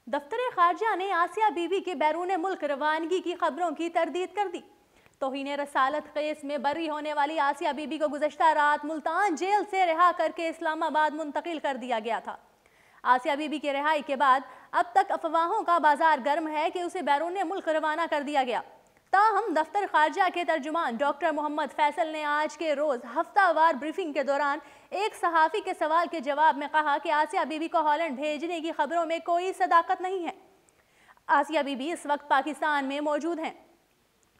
दफ्तर खारजा ने आसिया बीबी के बैरून मुल्क रवानगी की खबरों की तरदीद कर दी। तौहीन रसालत केस में बरी होने वाली आसिया बीबी को गुज़श्ता रात मुल्तान जेल से रिहा करके इस्लामाबाद मुंतकिल कर दिया गया था। आसिया बीबी के रिहाई के बाद अब तक अफवाहों का बाजार गर्म है कि उसे बैरून मुल्क रवाना कर दिया गया। ताहम दफ्तर खारजा के तर्जुमान डॉक्टर मोहम्मद फैसल ने आज के रोज़ हफ्तावार ब्रीफिंग के दौरान एक सहाफ़ी के सवाल के जवाब में कहा कि आसिया बीबी को हॉलैंड भेजने की खबरों में कोई सदाकत नहीं है। आसिया बीबी इस वक्त पाकिस्तान में मौजूद हैं।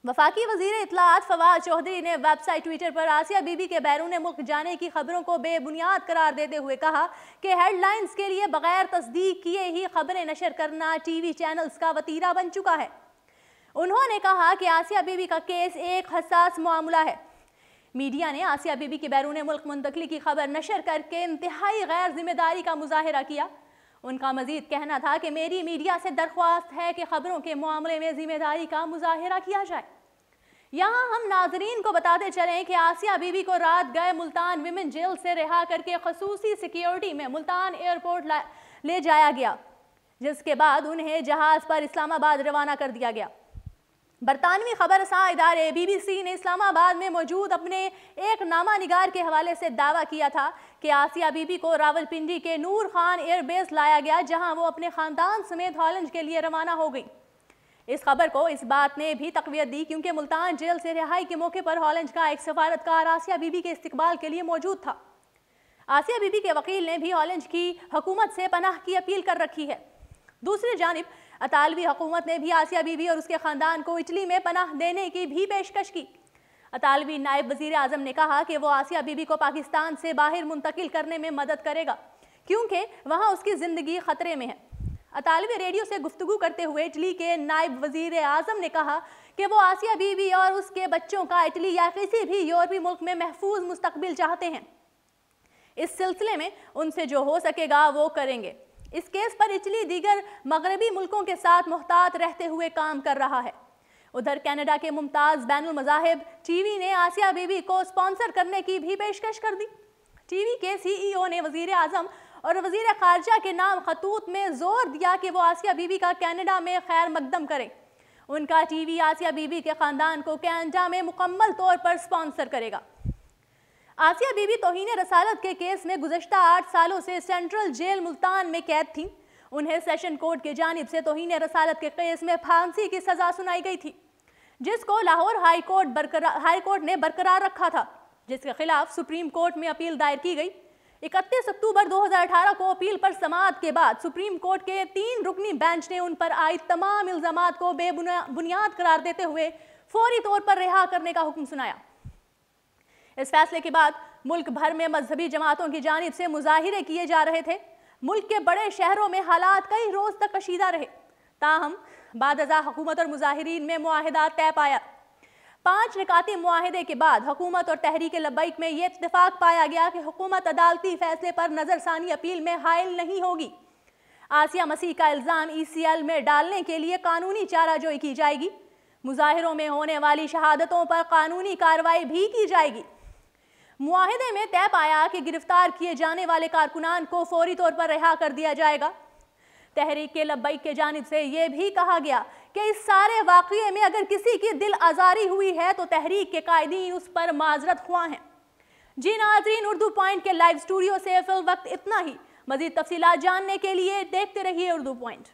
वफाकी वज़ीर इत्तलाआत फवाद चौधरी ने वेबसाइट ट्विटर पर आसिया बीबी के बैरून मुल्क जाने की खबरों को बेबुनियाद करार देते हुए कहा कि हेडलाइंस के लिए बगैर तस्दीक किए ही खबरें नशर करना टीवी चैनल्स का वतीरा बन चुका है। उन्होंने कहा कि आसिया बीबी का केस एक हसास मामला है। मीडिया ने आसिया बीबी की बैरून मुल्क मुंतकली की खबर नशर करके इंतहाई गैर जिम्मेदारी का मुजाहिरा किया। उनका मजीद कहना था कि मेरी मीडिया से दरख्वास्त है कि खबरों के मामले में जिम्मेदारी का मुजाहिरा किया जाए। यहाँ हम नाजरीन को बताते चलें कि आसिया बीबी को रात गए मुल्तान विमेन जेल से रिहा करके खसूसी सिक्योरिटी में मुल्तान एयरपोर्ट ले जाया गया, जिसके बाद उन्हें जहाज़ पर इस्लामाबाद रवाना कर दिया गया। बरतानवी खबरसां इदारे BBC ने इस्लामाबाद में मौजूद अपने एक नामा निगार के हवाले से दावा किया था कि आसिया बीबी को रावलपिंडी के नूर खान एयरबेस लाया गया, जहां वो अपने ख़ानदान समेत हॉलैंड के लिए रवाना हो गई। इस खबर को इस बात ने भी तक़वियत दी क्योंकि मुल्तान जेल से रिहाई के मौके पर हॉलैंड का एक सफारतकार आसिया बीबी के इस्तकबाल के लिए मौजूद था। आसिया बीबी के वकील ने भी हॉलैंड की हुकूमत से पनाह की अपील कर रखी है। दूसरी जानिब अतालवी हुकूमत ने भी आसिया बीबी और उसके ख़ानदान को इटली में पनाह देने की भी पेशकश की। अतालवी नायब वज़ीर आज़म ने कहा कि वो आसिया बीबी को पाकिस्तान से बाहर मुंतकिल करने में मदद करेगा क्योंकि वहाँ उसकी ज़िंदगी ख़तरे में है। अतालवी रेडियो से गुफ्तगू करते हुए इटली के नायब वज़ीर आज़म ने कहा कि वो आसिया बीबी और उसके बच्चों का इटली या किसी भी यूरोपीय मुल्क में महफूज मुस्तकबिल चाहते हैं। इस सिलसिले में उनसे जो हो सकेगा वो करेंगे। इस केस पर इटली दीगर मगरबी मुल्कों के साथ मुहतात रहते हुए काम कर रहा है। उधर कनाडा के मुमताज़ बैनुल मज़ाहिब टीवी ने आसिया बीबी को स्पॉन्सर करने की भी पेशकश कर दी। टीवी के CEO ने वज़ीर आज़म और वज़ीर ख़ारजा के नाम खतूत में जोर दिया कि वो आसिया बीबी का कनाडा में खैर मकदम करें। उनका टीवी आसिया बीबी के ख़ानदान को कनाडा में मुकम्मल तौर पर स्पॉन्सर करेगा। आसिया बीबी तौहीन रसालत के केस में गुज़श्ता 8 सालों से सेंट्रल जेल मुल्तान में कैद थीं। उन्हें सेशन कोर्ट की जानिब से तौहीन रसालत के केस में फांसी की सज़ा सुनाई गई थी, जिसको लाहौर हाई कोर्ट ने बरकरार रखा था, जिसके खिलाफ सुप्रीम कोर्ट में अपील दायर की गई। 31 अक्टूबर 2018 को अपील पर समाअत के बाद सुप्रीम कोर्ट के 3 रुकनी बेंच ने उन पर आए तमाम इल्ज़ामात को बेबुनियाद करार देते हुए फौरी तौर पर रिहा करने का हुक्म सुनाया। इस फैसले के बाद मुल्क भर में मजहबी जमातों की जानिब से मुजाहिरे किए जा रहे थे। मुल्क के बड़े शहरों में हालात कई रोज तक कशीदा रहे। ताहम बादअज़ा हुकूमत और मुजाहिरीन में मुआहिदा तय पाया। 5 निकाती मुआहिदे के बाद हुकूमत और तहरीक लब्बैक में यह इत्तेफाक पाया गया कि हुकूमत अदालती फैसले पर नजरसानी अपील में हायल नहीं होगी। आसिया मसीह का इल्ज़ाम ECL में डालने के लिए कानूनी चाराजोई की जाएगी। मुजाहिरों में होने वाली शहादतों पर कानूनी कार्रवाई भी की जाएगी। मुआहिदे में तय पाया कि गिरफ्तार किए जाने वाले कारकुनान को फौरी तौर पर रिहा कर दिया जाएगा। तहरीक लब्बैक के जानिब से यह भी कहा गया कि इस सारे वाक़ये में अगर किसी की दिल आज़ारी हुई है तो तहरीक के कायदीन उस पर माजरत ख्वाह हैं। जी नाज़रीन, उर्दू पॉइंट के लाइव स्टूडियो से फिल वक्त इतना ही। मज़ीद तफसीलात जानने के लिए देखते रहिए उर्दू पॉइंट।